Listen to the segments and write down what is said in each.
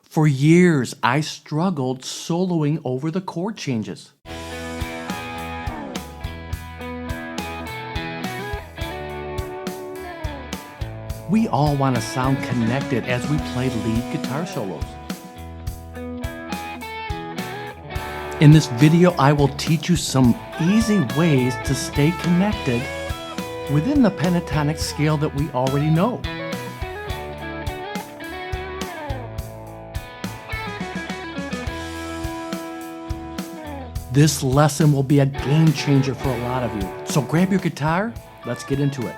For years, I struggled soloing over the chord changes. We all want to sound connected as we play lead guitar solos. In this video, I will teach you some easy ways to stay connected within the pentatonic scale that we already know. This lesson will be a game changer for a lot of you. So grab your guitar, let's get into it.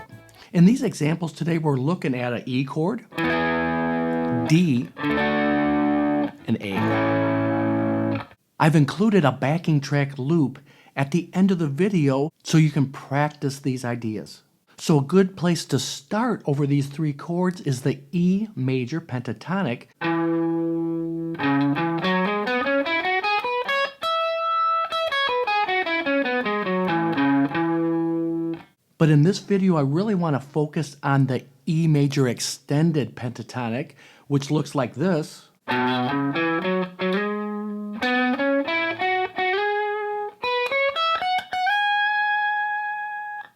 In these examples today, we're looking at an E chord, D, and A. I've included a backing track loop at the end of the video so you can practice these ideas. So a good place to start over these three chords is the E major pentatonic. But in this video, I really want to focus on the E major extended pentatonic, which looks like this.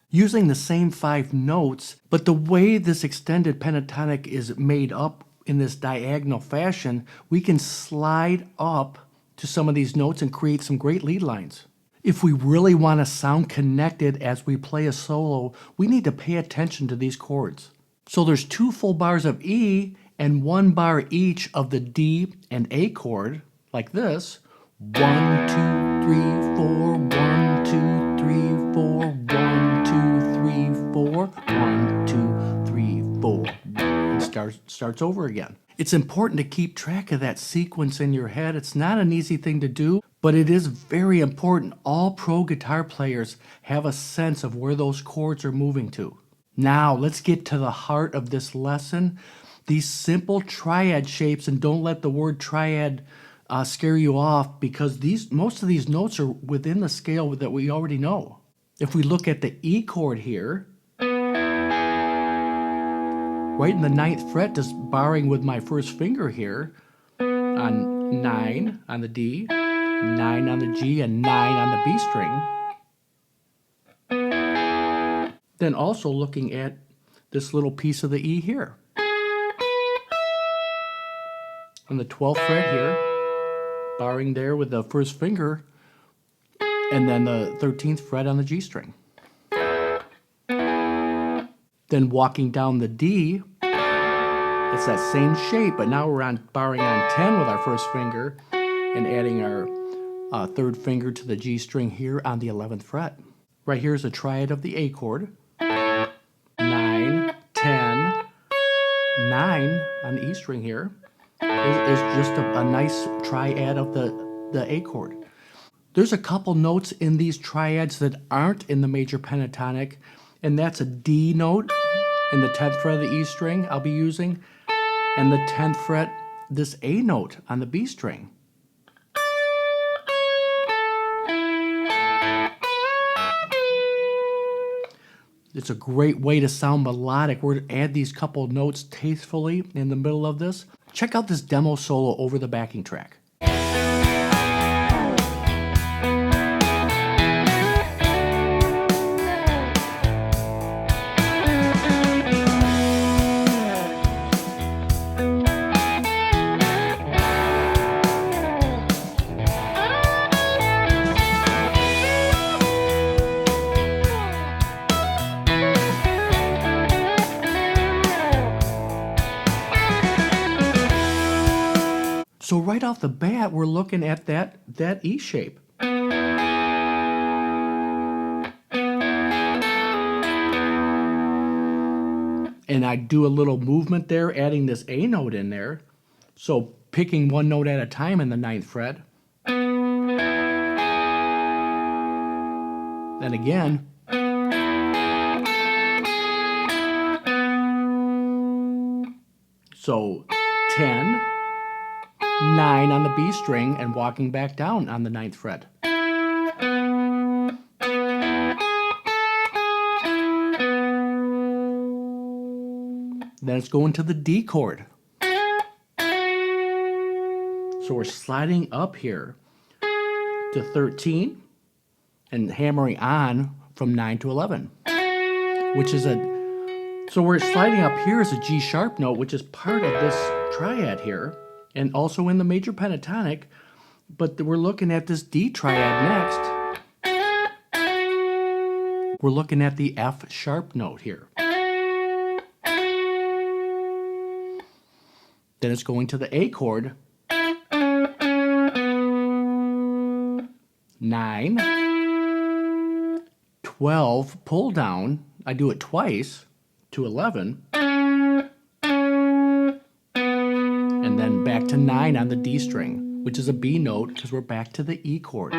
Using the same 5 notes, but the way this extended pentatonic is made up in this diagonal fashion, we can slide up to some of these notes and create some great lead lines. If we really want to sound connected as we play a solo, we need to pay attention to these chords. So there's 2 full bars of E and 1 bar each of the D and A chord, like this. 1, 2, 3, 4, 1, 2, 3, 4, 1, 2, 3, 4, 1, 2, 3, 4, and starts over again. It's important to keep track of that sequence in your head. It's not an easy thing to do, but it is very important. All pro guitar players have a sense of where those chords are moving to. Now, let's get to the heart of this lesson. These simple triad shapes, and don't let the word triad scare you off, because most of these notes are within the scale that we already know. If we look at the E chord here, right in the 9th fret, just barring with my first finger here, on 9 on the D, 9 on the G, and 9 on the B string. Then also looking at this little piece of the E here. On the 12th fret here, barring there with the first finger, and then the 13th fret on the G string. Then walking down the D, it's that same shape, but now we're barring on 10 with our first finger and adding our 3rd finger to the G string here on the 11th fret. Right here is a triad of the A chord. 9, 10, 9 on the E string here is just a nice triad of the A chord. There's a couple notes in these triads that aren't in the major pentatonic, and that's a D note in the 10th fret of the E string I'll be using, and the 10th fret, this A note on the B string. It's a great way to sound melodic. We're going to add these couple notes tastefully in the middle of this. Check out this demo solo over the backing track. So right off the bat, we're looking at that E shape. And I do a little movement there, adding this A note in there. So picking one note at a time in the 9th fret. Then again. So 10. 9 on the B string and walking back down on the 9th fret. Then it's going to the D chord. So we're sliding up here to 13 and hammering on from 9 to 11, which is so we're sliding up here as a G sharp note, which is part of this triad here, and also in the major pentatonic, but we're looking at this D triad next. We're looking at the F sharp note here. Then it's going to the A chord, 9, 12, pull down, I do it twice, to 11, and then back to 9 on the D string, which is a B note because we're back to the E chord.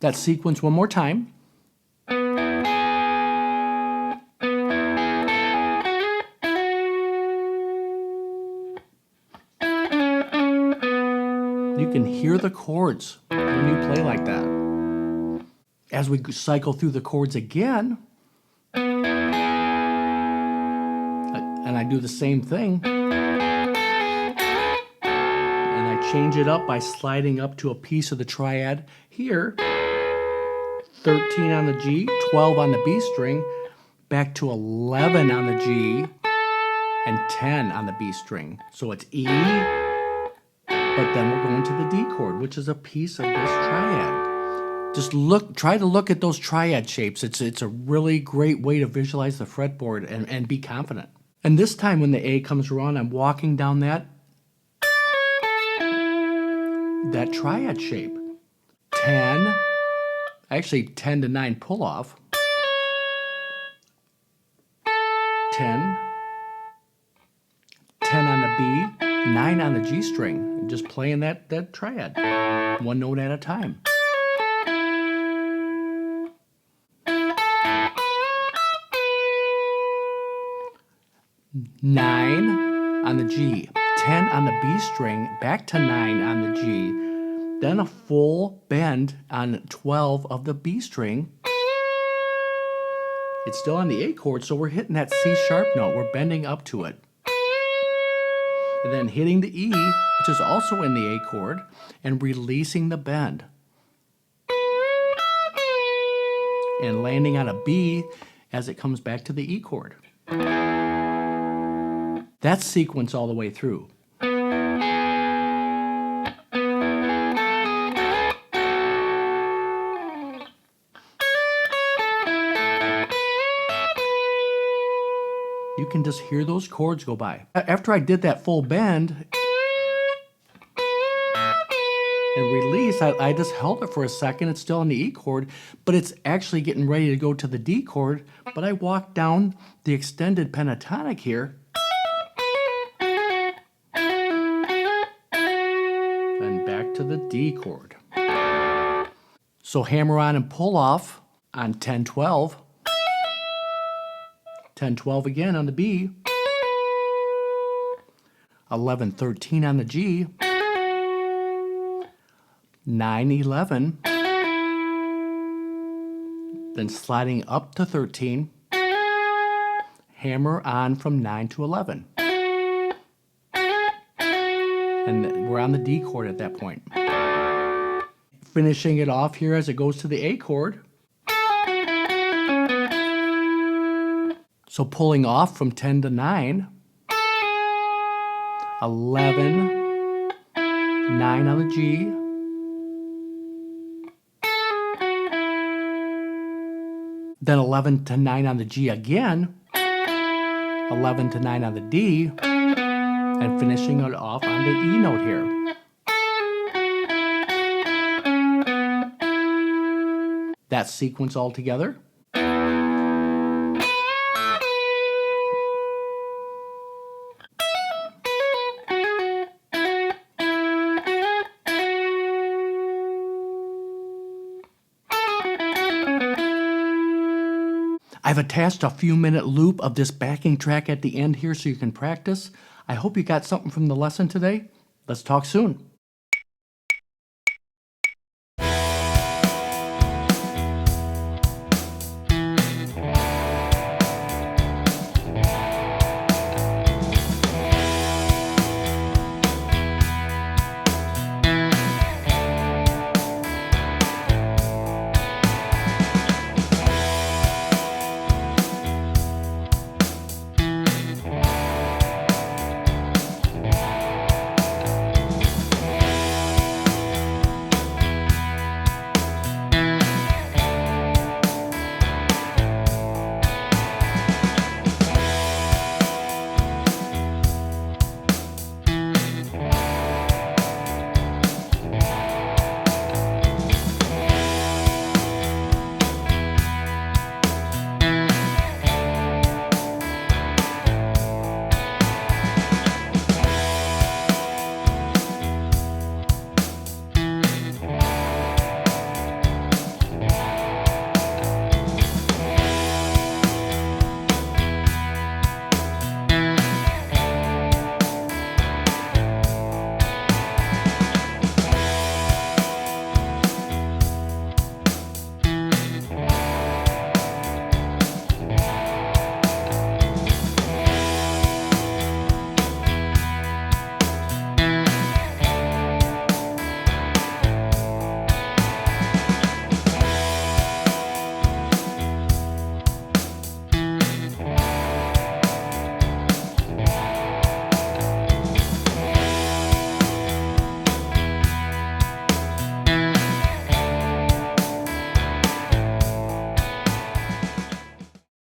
That sequence one more time. You can hear the chords when you play like that. As we cycle through the chords again, and I do the same thing, and I change it up by sliding up to a piece of the triad here, 13 on the G, 12 on the B string, back to 11 on the G, and 10 on the B string. So it's E, but then we're going to the D chord, which is a piece of this triad. Just try to look at those triad shapes. It's a really great way to visualize the fretboard and be confident. And this time when the A comes around, I'm walking down that triad shape. 10, actually 10 to 9 pull off. 10, 10 on the B, 9 on the G string. Just playing that triad, one note at a time. Nine on the G, 10 on the B string, back to 9 on the G, then a full bend on 12 of the B string. It's still on the A chord, so we're hitting that C sharp note. We're bending up to it. And then hitting the E, which is also in the A chord, and releasing the bend. And landing on a B as it comes back to the E chord. That's sequence all the way through. You can just hear those chords go by. After I did that full bend and release, I just held it for a second. It's still in the E chord, but it's actually getting ready to go to the D chord. But I walked down the extended pentatonic here and back to the D chord. So hammer on and pull off on 10-12. 10-12 again on the B, 11-13 on the G, 9-11, then sliding up to 13, hammer on from 9 to 11. And we're on the D chord at that point. Finishing it off here as it goes to the A chord. So pulling off from 10 to 9, 11, 9 on the G, then 11 to 9 on the G again, 11 to 9 on the D, and finishing it off on the E note here. That sequence all together. I've attached a few minute loop of this backing track at the end here so you can practice. I hope you got something from the lesson today. Let's talk soon.